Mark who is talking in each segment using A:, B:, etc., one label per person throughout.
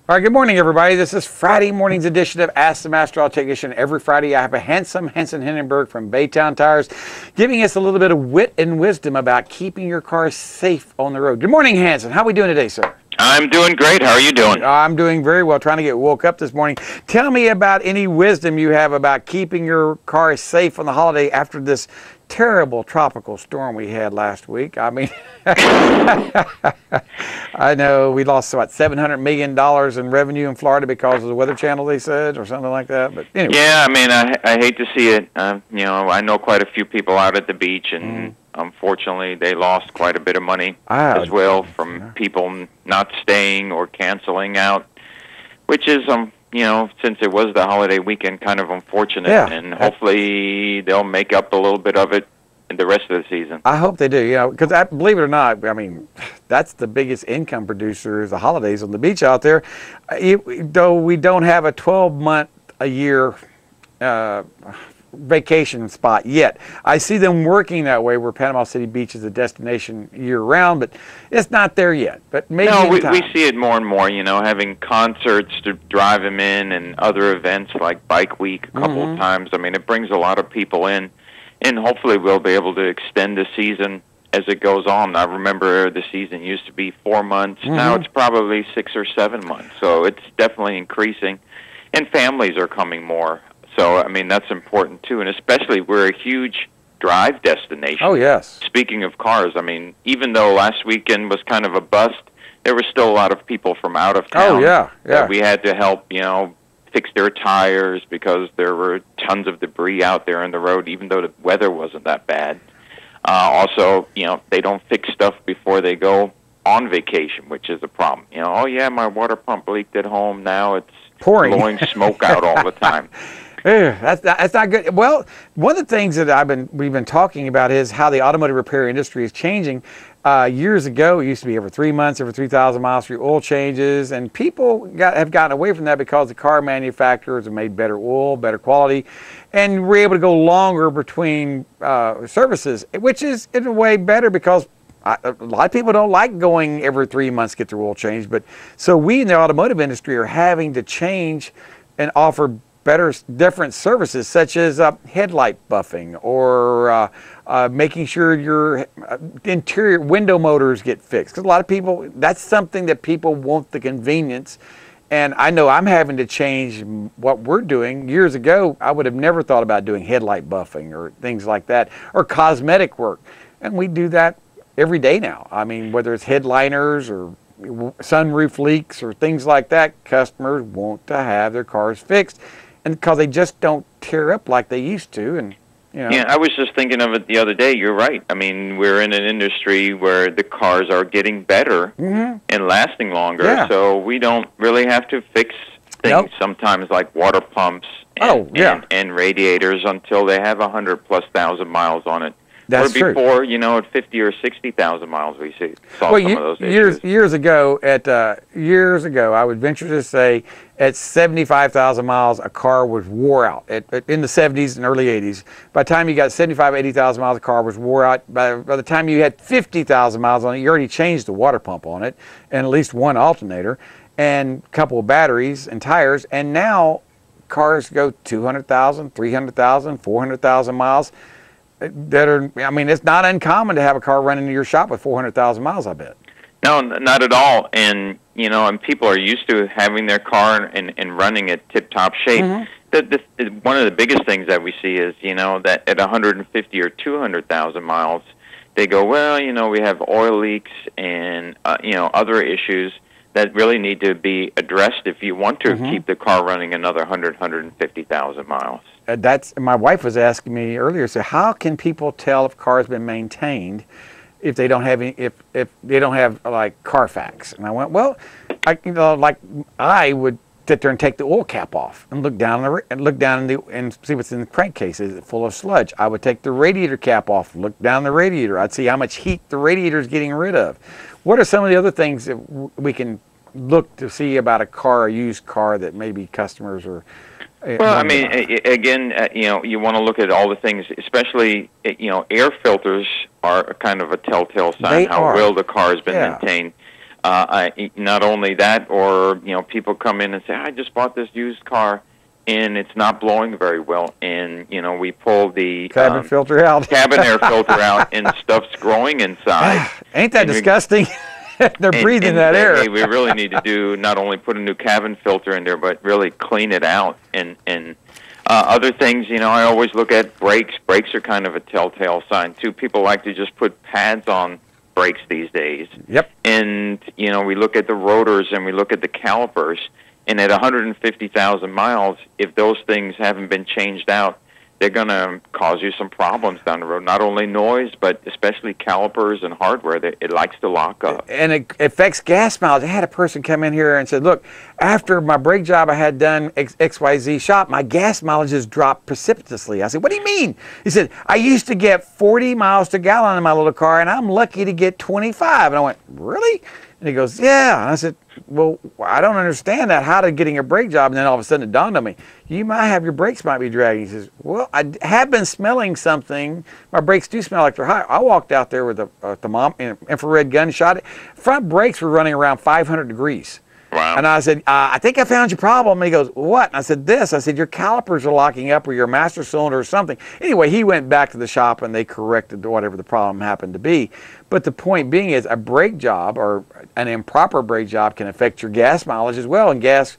A: All right, good morning, everybody. This is Friday morning's edition of Ask the Master Auto Technician. Every Friday, I have a Hansson Hindenburg from Baytown Tires giving us a little bit of wit and wisdom about keeping your car safe on the road. Good morning, Hansson. How are we doing today, sir?
B: I'm doing great. How are you doing?
A: I'm doing very well, trying to get woke up this morning. Tell me about any wisdom you have about keeping your car safe on the holiday after this terrible tropical storm we had last week. I mean, I know we lost, what, $700 million in revenue in Florida because of the Weather Channel, they said, or something like that. But anyway.
B: Yeah, I mean, I hate to see it. You know, I know quite a few people out at the beach, and unfortunately, they lost quite a bit of money as well from people not staying or canceling out, which is, you know, since it was the holiday weekend, kind of unfortunate.
A: Yeah.
B: And hopefully they'll make up a little bit of it in the rest of the season.
A: I hope they do, you know, because believe it or not, I mean, that's the biggest income producer is the holidays on the beach out there. Though we don't have a 12-month-a-year vacation spot yet. I see them working that way where Panama City Beach is a destination year-round, but it's not there yet. But maybe
B: we see it more and more, you know, having concerts to drive them in and other events like Bike Week a couple of times. I mean, it brings a lot of people in, and hopefully we'll be able to extend the season as it goes on. I remember the season used to be 4 months. Now it's probably 6 or 7 months, so it's definitely increasing, and families are coming more. So, I mean, that's important, too, and especially we're a huge drive destination.
A: Oh, yes.
B: Speaking of cars, I mean, even though last weekend was kind of a bust, there were still a lot of people from out of town.
A: Oh, yeah, yeah.
B: That we had to help, you know, fix their tires because there were tons of debris out there on the road, even though the weather wasn't that bad. Also, you know, they don't fix stuff before they go on vacation, which is a problem. You know, oh, yeah, my water pump leaked at home. Now it's
A: pouring,
B: blowing smoke out all the time.
A: That's not good. Well, one of the things that we've been talking about is how the automotive repair industry is changing. Years ago, it used to be every 3 months, every 3,000 miles for your oil changes, and people have gotten away from that because the car manufacturers have made better oil, better quality, and we're able to go longer between services, which is in a way better because a lot of people don't like going every 3 months to get their oil changed. But so we in the automotive industry are having to change and offer different services, such as headlight buffing or making sure your interior window motors get fixed. Because a lot of people, that's something that people want, the convenience. And I know I'm having to change what we're doing. Years ago, I would have never thought about doing headlight buffing or things like that, or cosmetic work. And we do that every day now. I mean, whether it's headliners or sunroof leaks or things like that, customers want to have their cars fixed. And because they just don't tear up like they used to, and you know.
B: Yeah, I was just thinking of it the other day. You're right. I mean, we're in an industry where the cars are getting better and lasting longer, so we don't really have to fix things sometimes like water pumps and radiators until they have 100,000+ miles on it.
A: That's
B: or before, you know, at 50 or 60,000 miles, we saw some of those issues.
A: Years ago, I would venture to say, at 75,000 miles, a car was wore out. In the 70s and early 80s, by the time you got 75, 80,000 miles, the car was wore out. By the time you had 50,000 miles on it, you already changed the water pump on it, and at least one alternator, and a couple of batteries and tires. And now, cars go 200,000, 300,000, 400,000 miles. I mean, it's not uncommon to have a car running into your shop with 400,000 miles, I bet.
B: No, not at all. And, you know, and people are used to having their car and running at tip-top shape. One of the biggest things that we see is, you know, that at 150 or 200,000 miles, they go, well, you know, we have oil leaks and, you know, other issues that really need to be addressed if you want to keep the car running another 150,000 miles.
A: My wife was asking me earlier, so how can people tell if cars been maintained if they don't have if they don't have like Carfax? And I went, well, I would sit there and take the oil cap off and look down and see what's in the crankcase. Is it full of sludge? I would take the radiator cap off, look down the radiator. I'd see how much heat the radiator is getting rid of. What are some of the other things that we can look to see about a used car that maybe customers are
B: Well, I mean, again, you know, you want to look at all the things, especially, you know, air filters are kind of a telltale sign how well the car has been maintained. Not only that, or people come in and say, I just bought this used car, and it's not blowing very well, and we pull the
A: cabin filter out,
B: cabin air filter out, and stuff's growing inside.
A: Ain't that disgusting? They're breathing that air.
B: Hey, we really need to do not only put a new cabin filter in there, but really clean it out. And other things, I always look at brakes. Brakes are kind of a telltale sign too. People like to just put pads on brakes these days.
A: Yep.
B: And we look at the rotors and we look at the calipers. And at 150,000 miles, if those things haven't been changed out, they're going to cause you some problems down the road. Not only noise, but especially calipers and hardware. It likes to lock up.
A: And it affects gas mileage. I had a person come in here and said, look, after my brake job I had done XYZ shop, my gas mileage has dropped precipitously. I said, what do you mean? He said, I used to get 40 miles to gallon in my little car, and I'm lucky to get 25. And I went, really? And he goes, yeah. And I said, well, I don't understand that. How did getting a brake job? And then all of a sudden it dawned on me, you might have, your brakes might be dragging. He says, well, I have been smelling something. My brakes do smell like they're hot. I walked out there with a infrared gun, shot it. Front brakes were running around 500 degrees.
B: Wow.
A: And I said, I think I found your problem. And he goes, what? And I said, this. I said, your calipers are locking up, or your master cylinder or something. Anyway, he went back to the shop and they corrected whatever the problem happened to be. But the point being is, a brake job or an improper brake job can affect your gas mileage as well. And gas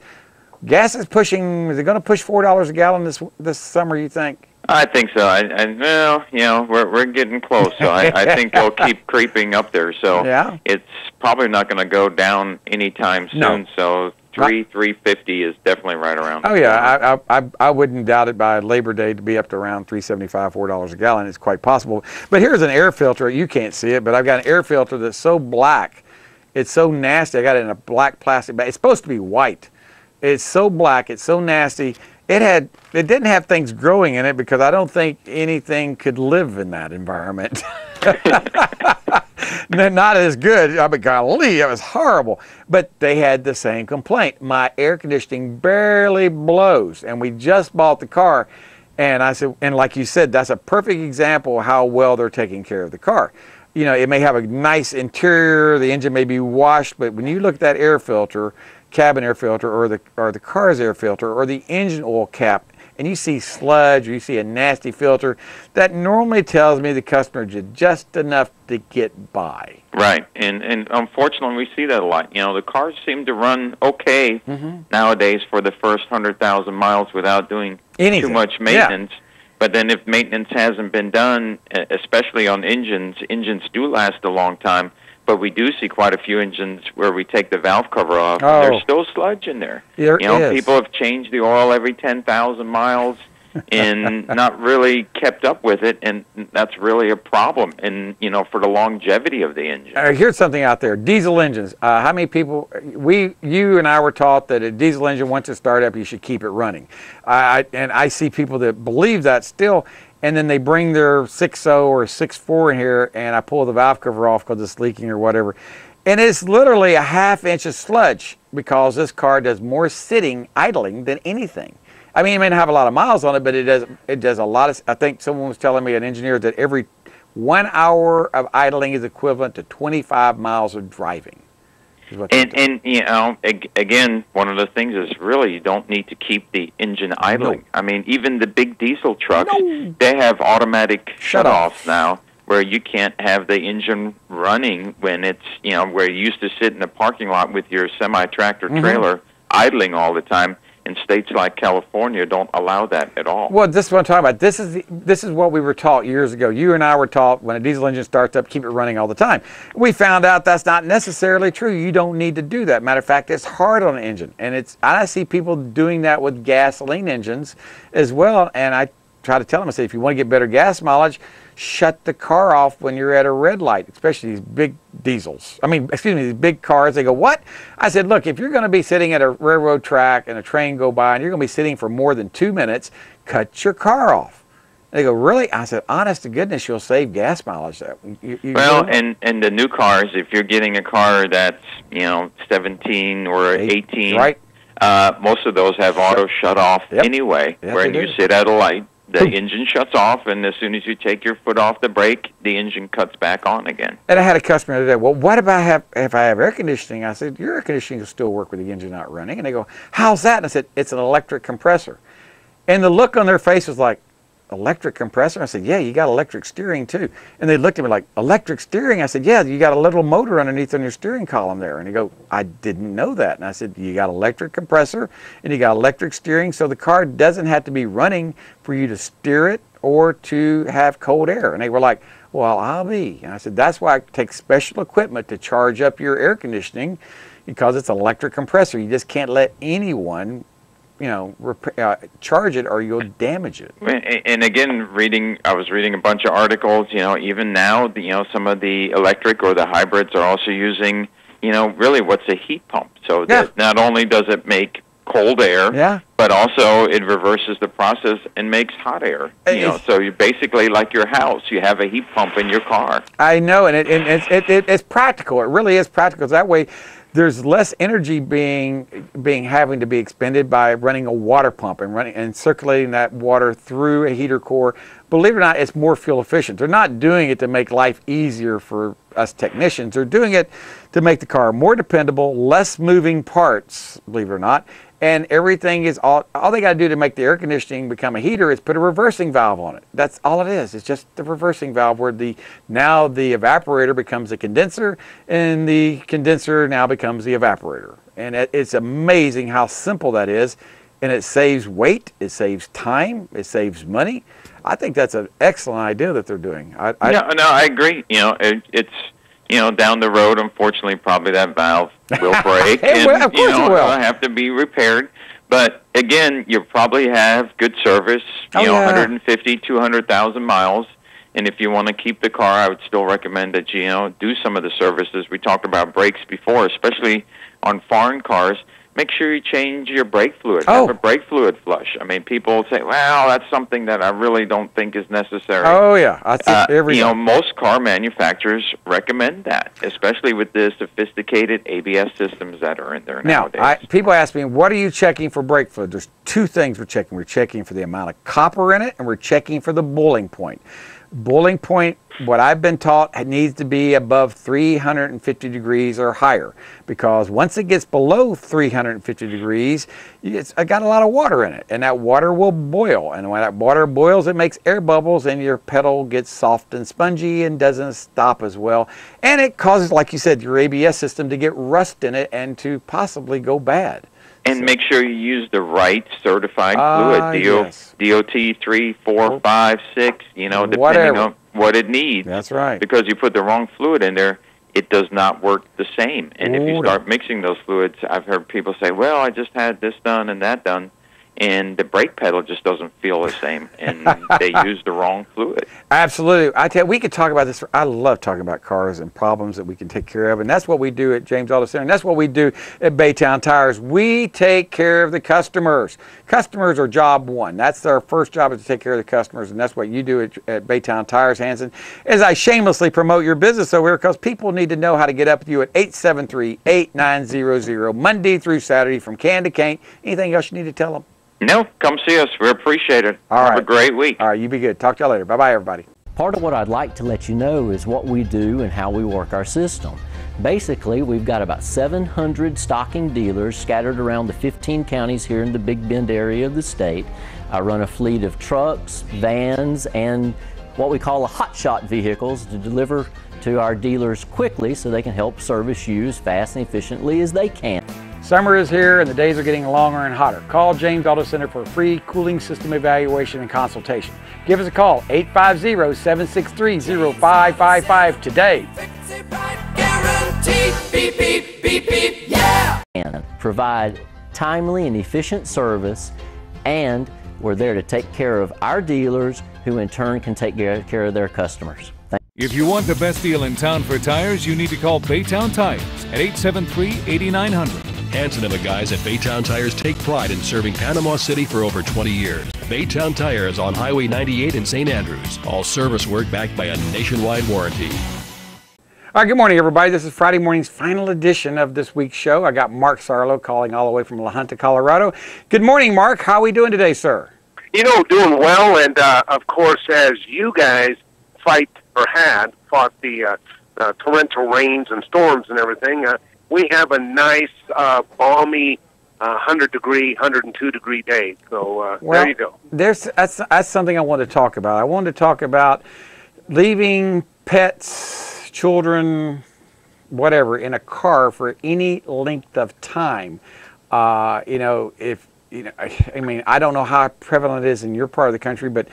A: is pushing, is it going to push $4 a gallon this summer, you think?
B: I think so. Well, we're getting close. So I think they'll keep creeping up there. So
A: yeah.
B: It's probably not going to go down anytime soon.
A: No.
B: So $3.50 is definitely right around.
A: Oh yeah, I wouldn't doubt it by Labor Day to be up to around $3.75, $4 a gallon. It's quite possible. But here's an air filter. You can't see it, but I've got an air filter that's so black, it's so nasty. I got it in a black plastic bag. It's supposed to be white. It's so black. It's so nasty. It didn't have things growing in it because I don't think anything could live in that environment. Not as good. I mean, golly, it was horrible. But they had the same complaint. My air conditioning barely blows, and we just bought the car. And I said, and like you said, that's a perfect example of how well they're taking care of the car. It may have a nice interior, the engine may be washed, but when you look at that air filter, cabin air filter, or the car's air filter, or the engine oil cap, and you see sludge or you see a nasty filter, that normally tells me the customer did just enough to get by.
B: Right, and unfortunately we see that a lot. The cars seem to run okay nowadays for the first 100,000 miles without doing too much maintenance. Yeah. But then if maintenance hasn't been done, especially on engines do last a long time. But we do see quite a few engines where we take the valve cover off, and there's still sludge in there.
A: There is.
B: People have changed the oil every 10,000 miles and not really kept up with it, and that's really a problem, and for the longevity of the engine.
A: Here's something out there: diesel engines. How many people? You and I were taught that a diesel engine, once it starts up, you should keep it running. And I see people that believe that still. And then they bring their 6.0 or 6.4 in here, and I pull the valve cover off because it's leaking or whatever. And it's literally a half-inch of sludge because this car does more sitting, idling, than anything. I mean, it may not have a lot of miles on it, but it does a lot of, I think someone was telling me, an engineer, that every 1 hour of idling is equivalent to 25 miles of driving.
B: And again, one of the things is really you don't need to keep the engine idling.
A: No.
B: I mean, even the big diesel trucks, they have automatic shut-offs now where you can't have the engine running when it's, where you used to sit in the parking lot with your semi-tractor trailer idling all the time. And states like California don't allow that at all.
A: Well, this is what I'm talking about. This is what we were taught years ago. You and I were taught when a diesel engine starts up, keep it running all the time. We found out that's not necessarily true. You don't need to do that. Matter of fact, it's hard on an engine. And I see people doing that with gasoline engines as well. And I try to tell them, I say, if you want to get better gas mileage, shut the car off when you're at a red light, especially these big diesels. These big cars. They go, what? I said, look, if you're going to be sitting at a railroad track and a train go by and you're going to be sitting for more than 2 minutes, cut your car off. They go, really? I said, honest to goodness, you'll save gas mileage.
B: And the new cars, if you're getting a car that's 17 or 18,
A: right?
B: Most of those have auto shut off anyway.
A: Yes,
B: when you sit at a light, The engine shuts off, and as soon as you take your foot off the brake, the engine cuts back on again.
A: And I had a customer the other day, well, what about if I have air conditioning? I said, your air conditioning will still work with the engine not running. And they go, how's that? And I said, it's an electric compressor. And the look on their face was like, electric compressor? I said, yeah, you got electric steering too. And they looked at me like, electric steering? I said, yeah, you got a little motor underneath on your steering column there. And they go, I didn't know that. And I said, you got electric compressor and you got electric steering, so the car doesn't have to be running for you to steer it or to have cold air. And they were like, well, I'll be. And I said, that's why I take special equipment to charge up your air conditioning, because it's an electric compressor. You just can't let anyone charge it or you'll damage it.
B: And again, I was reading a bunch of articles, even now, some of the electric or the hybrids are also using, really what's a heat pump. So that not only does it make cold air, but also it reverses the process and makes hot air. So you basically, like your house, you have a heat pump in your car.
A: I know, and it's practical. It really is practical. That way, there's less energy having to be expended by running a water pump and circulating that water through a heater core. Believe it or not, it's more fuel efficient. They're not doing it to make life easier for us technicians. They're doing it to make the car more dependable, less moving parts, believe it or not. And everything is all they got to do to make the air conditioning become a heater is put a reversing valve on it. That's all it is. It's just the reversing valve where now the evaporator becomes a condenser and the condenser now becomes the evaporator. And it's amazing how simple that is. And it saves weight, it saves time, it saves money. I think that's an excellent idea that they're doing.
B: I agree. It's down the road, unfortunately, probably that valve will break and
A: of course it will.
B: Have to be repaired. But again, you probably have good service, 150, 200,000 miles. And if you want to keep the car, I would still recommend that you do some of the services. We talked about brakes before, especially on foreign cars. Make sure you change your brake fluid. Have a brake fluid flush. I mean, people say, well, that's something that I really don't think is necessary.
A: Oh, yeah. I think
B: most car manufacturers recommend that, especially with the sophisticated ABS systems that are in there nowadays.
A: Now, people ask me, what are you checking for brake fluid? There's two things we're checking. We're checking for the amount of copper in it, and we're checking for the boiling point. Boiling point, what I've been taught, it needs to be above 350 degrees or higher, because once it gets below 350 degrees, it's got a lot of water in it, and that water will boil. And when that water boils, it makes air bubbles, and your pedal gets soft and spongy and doesn't stop as well. And it causes, like you said, your ABS system to get rust in it and to possibly go bad.
B: And make sure you use the right certified fluid,
A: yes.
B: DOT 3, 4, 5, 6, depending on what it needs.
A: That's right.
B: Because you put the wrong fluid in there, it does not work the same. And if you start mixing those fluids, I've heard people say, well, I just had this done and that done, and the brake pedal just doesn't feel the same, and they use the wrong fluid.
A: Absolutely. I tell you, we could talk about this. I love talking about cars and problems that we can take care of, and that's what we do at James Auto Center, and that's what we do at Baytown Tires. We take care of the customers. Customers are job one. That's our first job, is to take care of the customers, and that's what you do at Baytown Tires, Hansson. As I shamelessly promote your business over here, because people need to know how to get up with you at 873-8900, Monday through Saturday from can to cane. Anything else you need to tell them?
B: No, come see us. We appreciate it. Have a great week.
A: All right, you be good. Talk to y'all later. Bye-bye, everybody.
C: Part of what I'd like to let you know is what we do and how we work our system. Basically, we've got about 700 stocking dealers scattered around the 15 counties here in the Big Bend area of the state. I run a fleet of trucks, vans, and what we call hotshot vehicles to deliver to our dealers quickly so they can help service you as fast and efficiently as they can.
A: Summer is here and the days are getting longer and hotter. Call James Auto Center for a free cooling system evaluation and consultation. Give us a call, 850-763-0555 today.
C: And provide timely and efficient service, and we're there to take care of our dealers, who in turn can take care of their customers.
D: If you want the best deal in town for tires, you need to call Baytown Tires at 873-8900.
E: Hansson and the guys at Baytown Tires take pride in serving Panama City for over 20 years. Baytown Tires on Highway 98 in St. Andrews. All service work backed by a nationwide warranty.
A: All right, good morning, everybody. This is Friday morning's final edition of this week's show. I got Mark Sarlo calling all the way from La Junta, Colorado. Good morning, Mark. How are we doing today, sir?
F: Doing well, and of course, as you guys fought the torrential rains and storms and everything, we have a nice, balmy 100-degree, 102-degree day. So there you go.
A: That's something I want to talk about. I wanted to talk about leaving pets, children, whatever, in a car for any length of time. I mean, I don't know how prevalent it is in your part of the country, but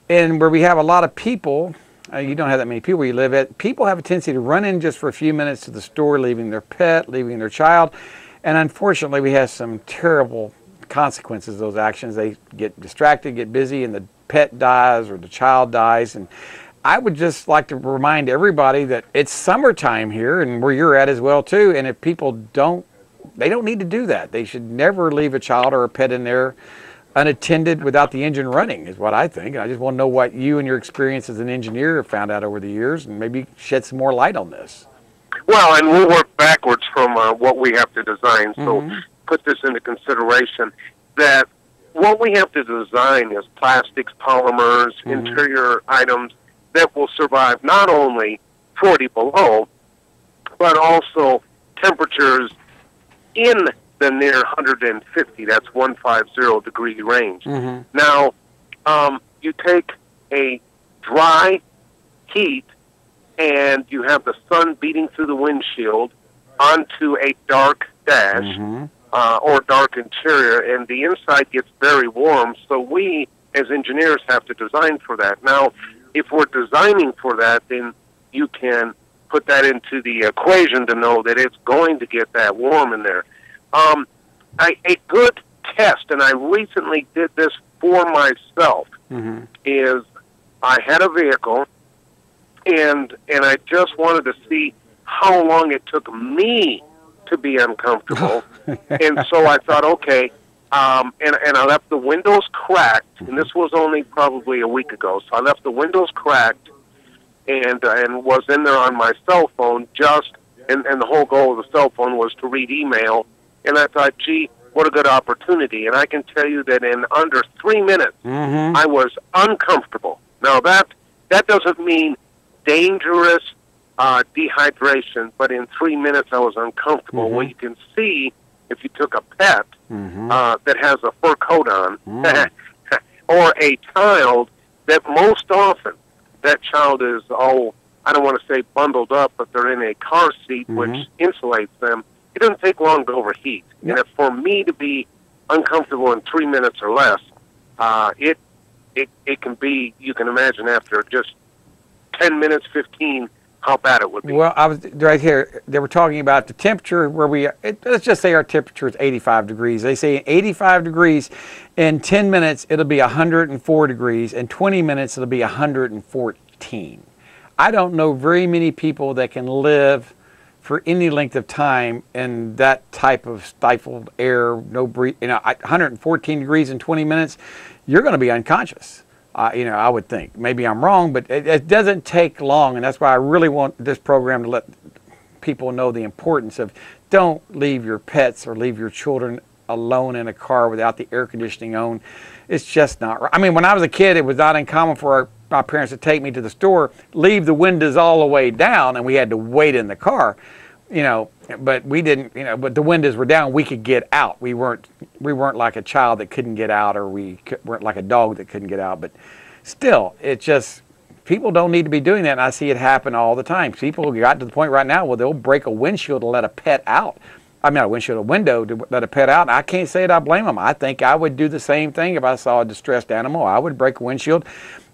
A: where we have a lot of people, you don't have that many people where you live at, people have a tendency to run in just for a few minutes to the store, leaving their pet, leaving their child. And unfortunately, we have some terrible consequences of those actions. They get distracted, get busy, and the pet dies or the child dies. And I would just like to remind everybody that it's summertime here, and where you're at as well too. And if people they don't need to do that. They should never leave a child or a pet in there unattended without the engine running, is what I think. I just want to know what you and your experience as an engineer have found out over the years, and maybe shed some more light on this.
F: Well, and we'll work backwards from what we have to design. So put this into consideration, that what we have to design is plastics, polymers, interior items that will survive not only 40 below, but also temperatures in the near 150, that's 150-degree range. Now, you take a dry heat and you have the sun beating through the windshield onto a dark dash or dark interior, and the inside gets very warm, so we as engineers have to design for that. Now, if we're designing for that, then you can put that into the equation to know that it's going to get that warm in there. A good test, and I recently did this for myself, is I had a vehicle, and I just wanted to see how long it took me to be uncomfortable. And so I thought, okay, and I left the windows cracked, and this was only probably a week ago, so I left the windows cracked and was in there on my cell phone and the whole goal of the cell phone was to read email. And I thought, gee, what a good opportunity. And I can tell you that in under 3 minutes, I was uncomfortable. Now, that doesn't mean dangerous dehydration, but in 3 minutes I was uncomfortable. Well, you can see if you took a pet that has a fur coat on or a child, that most often that child is, I don't want to say bundled up, but they're in a car seat, which insulates them. It doesn't take long to overheat. And if for me to be uncomfortable in 3 minutes or less, it can be, you can imagine after just 10 minutes, 15, how bad it would be.
A: Well, I was right here. They were talking about the temperature where let's just say our temperature is 85 degrees. They say 85 degrees, in 10 minutes it'll be 104 degrees. In 20 minutes it'll be 114. I don't know very many people that can live for any length of time in that type of stifled air, no breathe. 114 degrees in 20 minutes, you're going to be unconscious. I would think. Maybe I'm wrong, but it doesn't take long, and that's why I really want this program to let people know the importance of don't leave your pets or leave your children alone in a car without the air conditioning on. It's just not right. I mean, when I was a kid, it was not uncommon for my parents to take me to the store, leave the windows all the way down, and we had to wait in the car. But we didn't, but the windows were down, we could get out. We weren't like a child that couldn't get out, or we weren't like a dog that couldn't get out. But still, people don't need to be doing that, and I see it happen all the time. People got to the point right now where they'll break a windshield to let a pet out. I mean, a window to let a pet out. I can't say that I blame them. I think I would do the same thing if I saw a distressed animal. I would break a windshield.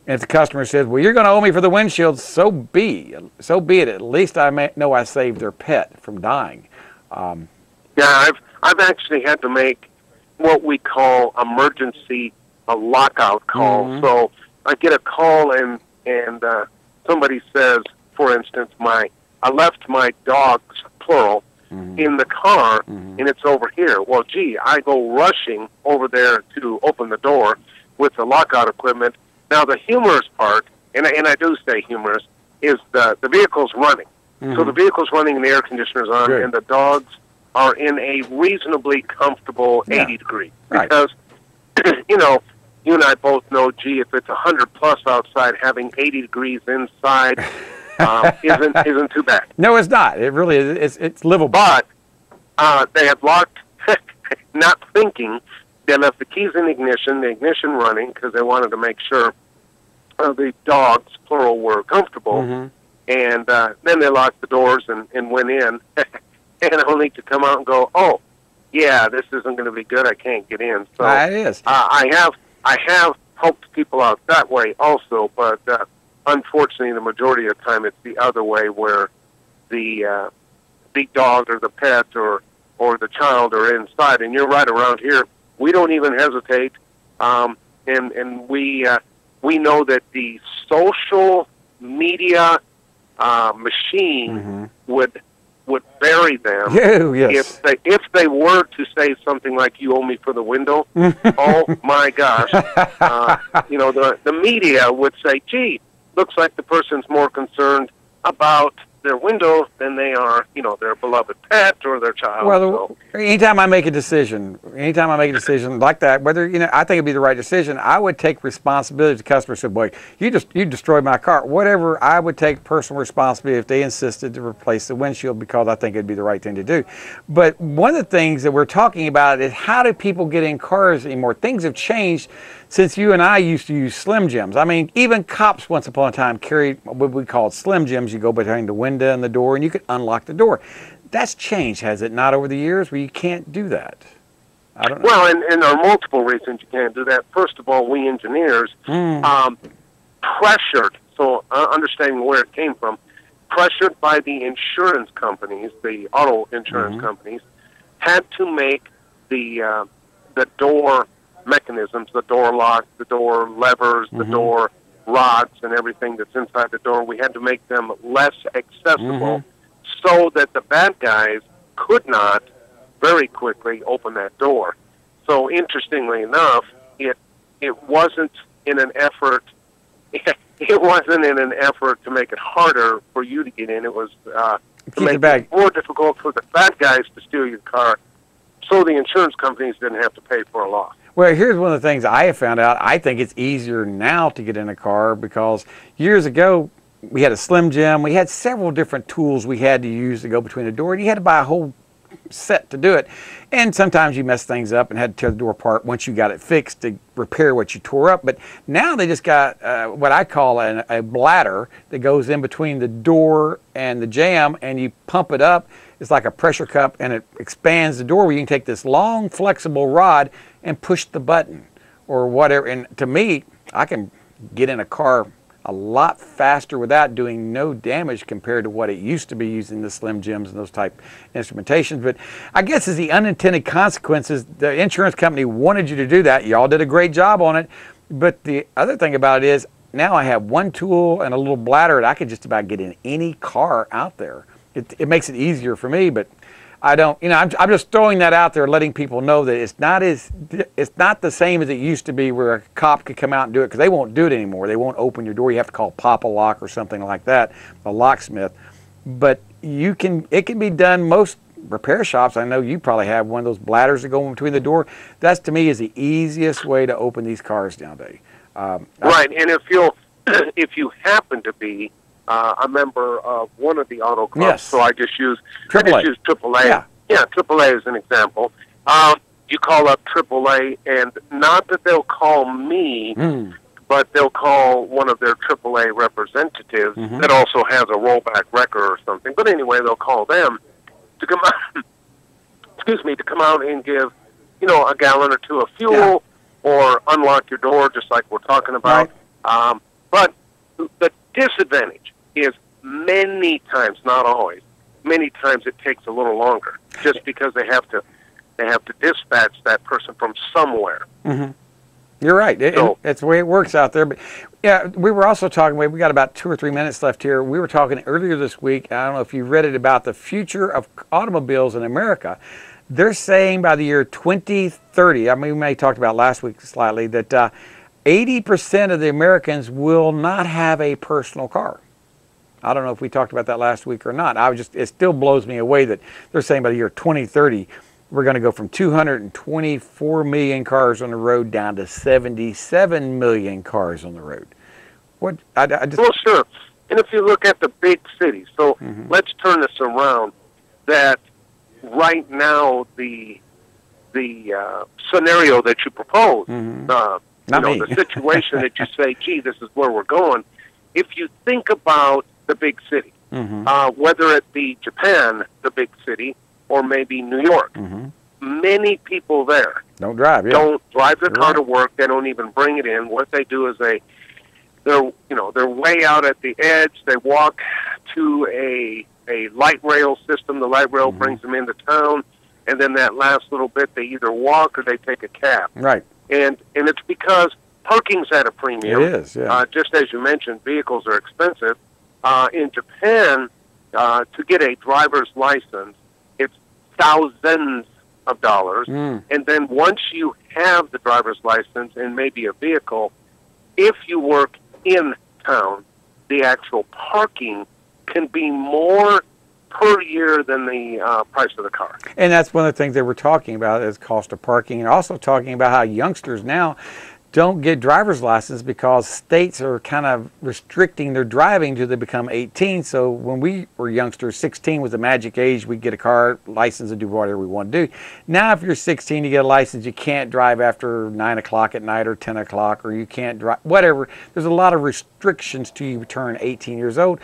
A: And if the customer says, well, you're going to owe me for the windshield, so be it. At least I know I saved their pet from dying.
F: Yeah, I've actually had to make what we call emergency lockout call. So I get a call and somebody says, for instance, I left my dogs, plural, in the car, and it's over here. Well, gee, I go rushing over there to open the door with the lockout equipment. Now, the humorous part, and I do say humorous, is the vehicle's running. So the vehicle's running and the air conditioner's on, and the dogs are in a reasonably comfortable 80 degrees. Because, you you and I both know, gee, if it's 100 plus outside, having 80 degrees inside isn't too bad.
A: No, it's not. It really is. It's livable.
F: But they had locked, not thinking, they left the keys in the ignition running, because they wanted to make sure the dogs, plural, were comfortable.
A: Mm-hmm.
F: And then they locked the doors and went in, and only to come out and go, oh, yeah, this isn't going to be good. I can't get in. So
A: It is.
F: I have helped people out that way also, but unfortunately, the majority of the time, it's the other way, where the dog or the pet or the child are inside. And you're right, around here, we don't even hesitate, and we know that the social media machine would bury them
A: Yes.
F: if they were to say something like, "You owe me for the window." Oh my gosh! The media would say, "Gee, looks like the person's more concerned about their window than they are, their beloved pet or their child."
A: Well, anytime I make a decision like that, whether, I think it'd be the right decision, I would take responsibility. The customer said, boy, you destroyed my car. Whatever, I would take personal responsibility if they insisted to replace the windshield, because I think it'd be the right thing to do. But one of the things that we're talking about is, how do people get in cars anymore? Things have changed since you and I used to use Slim Jims. I mean, even cops once upon a time carried what we called Slim Jims. You go between the window and the door, and you could unlock the door. That's changed, has it not, over the years, where you can't do that? I don't know.
F: Well, and there are multiple reasons you can't do that. First of all, we engineers pressured, so understanding where it came from, pressured by the insurance companies, the auto insurance companies, had to make the door mechanisms, the door lock, the door levers, the door rods, and everything that's inside the door, we had to make them less accessible so that the bad guys could not very quickly open that door. So interestingly enough, it wasn't in an effort to make it harder for you to get in. It was to make it more difficult for the bad guys to steal your car, so the insurance companies didn't have to pay for a loss.
A: Well, here's one of the things I have found out. I think it's easier now to get in a car, because years ago we had a Slim Jim. We had several different tools we had to use to go between the door, and you had to buy a whole set to do it. And sometimes you messed things up and had to tear the door apart once you got it fixed to repair what you tore up. But now they just got what I call a bladder that goes in between the door and the jamb, and you pump it up. It's like a pressure cup, and it expands the door, where you can take this long, flexible rod and push the button or whatever. And to me, I can get in a car a lot faster without doing no damage compared to what it used to be using the Slim Jims and those type instrumentations. But I guess as the unintended consequences, the insurance company wanted you to do that. Y'all did a great job on it. But the other thing about it is, now I have one tool and a little bladder, and I can just about get in any car out there. It makes it easier for me, but I don't, I'm just throwing that out there, letting people know that it's not the same as it used to be, where a cop could come out and do it, because they won't do it anymore. They won't open your door. You have to call Papa Lock or something like that, a locksmith. But it can be done. Most repair shops, I know you probably have one of those bladders that go in between the door. That's, to me, is the easiest way to open these cars nowadays.
F: Right, and if you happen to be a member of one of the auto clubs, so I just use AAA. Yeah, AAA is an example. You call up AAA, and not that they'll call me, but they'll call one of their AAA representatives that also has a rollback wrecker or something. But anyway, they'll call them to come out. To come out and give, a gallon or two of fuel, or unlock your door, just like we're talking about. Right. But the disadvantage is, many times, not always, many times it takes a little longer, just because they have to dispatch that person from somewhere.
A: You're right. It's the way it works out there. But yeah, we were also talking, we got about 2 or 3 minutes left here. We were talking earlier this week, I don't know if you read it, about the future of automobiles in America. They're saying by the year 2030, I mean, we may have talked about last week slightly, that 80% of the Americans will not have a personal car. I don't know if we talked about that last week or not. It still blows me away that they're saying by the year 2030, we're going to go from 224 million cars on the road down to 77 million cars on the road. What? I just...
F: Well, sure. And if you look at the big cities, so let's turn this around. That right now the scenario that you propose, the situation that you say, gee, this is where we're going. If you think about the big city, whether it be Japan, the big city, or maybe New York, many people there
A: don't drive
F: their car to work. They don't even bring it in. What they do is they're way out at the edge. They walk to a light rail system. The light rail brings them into town, and then that last little bit they either walk or they take a cab.
A: Right.
F: And it's because parking's at a premium.
A: It is, yeah.
F: Just as you mentioned, vehicles are expensive. In Japan, to get a driver's license, it's thousands of dollars. And then once you have the driver's license and maybe a vehicle, if you work in town, the actual parking can be more per year than the price of the car.
A: And that's one of the things they were talking about is cost of parking, and also talking about how youngsters now don't get driver's license because states are kind of restricting their driving till they become 18. So when we were youngsters, 16 was the magic age. We get a car license and do whatever we want to do. Now if you're 16, you get a license, you can't drive after 9 o'clock at night or 10 o'clock, or you can't drive, whatever. There's a lot of restrictions till you turn 18 years old.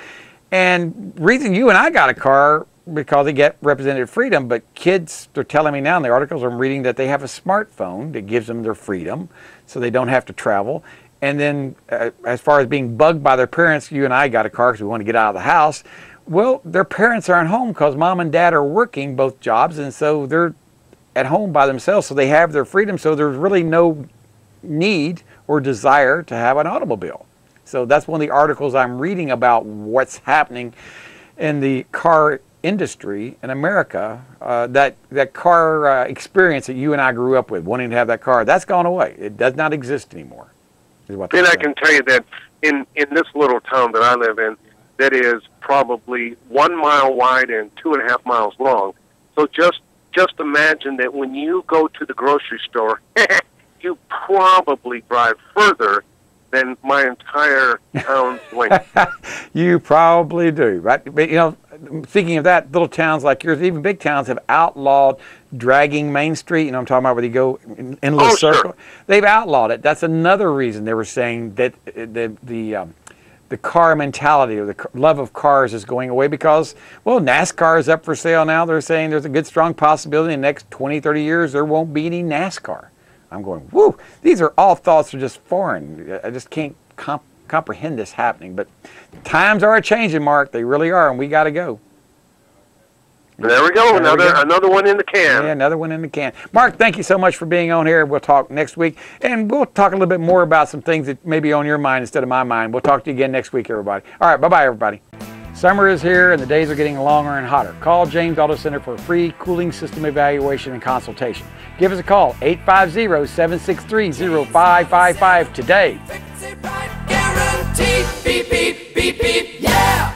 A: And reason you and I got a car because they get representative freedom, but kids, they're telling me now in the articles I'm reading that they have a smartphone that gives them their freedom so they don't have to travel. And then as far as being bugged by their parents, you and I got a car because we want to get out of the house. Well, their parents aren't home because mom and dad are working both jobs, and so they're at home by themselves, so they have their freedom, so there's really no need or desire to have an automobile. So that's one of the articles I'm reading about what's happening in the car industry in America. That car experience that you and I grew up with, wanting to have that car, that's gone away. It does not exist anymore.
F: And I can tell you that in this little town that I live in, that is probably 1 mile wide and 2.5 miles long. So just imagine that when you go to the grocery store, you probably drive further than my entire town's length.
A: You probably do, right? But, you know, thinking of that, little towns like yours, even big towns, have outlawed dragging Main Street. You know what I'm talking about, where you go in endless circle. Sure. They've outlawed it. That's another reason they were saying that the car mentality or the love of cars is going away because, well, NASCAR is up for sale now. They're saying there's a good, strong possibility in the next 20, 30 years there won't be any NASCAR. I'm going, whoo, these are all thoughts that are just foreign. I just can't comprehend this happening. But times are changing, Mark. They really are, and we got to go.
F: There we go. Another one in the can.
A: Yeah, another one in the can. Mark, thank you so much for being on here. We'll talk next week, and we'll talk a little bit more about some things that may be on your mind instead of my mind. We'll talk to you again next week, everybody. All right, bye-bye, everybody. Summer is here, and the days are getting longer and hotter. Call James Auto Center for a free cooling system evaluation and consultation. Give us a call, 850-763-0555 today.
G: Fix it right, guaranteed. Beep, beep, beep, beep, yeah!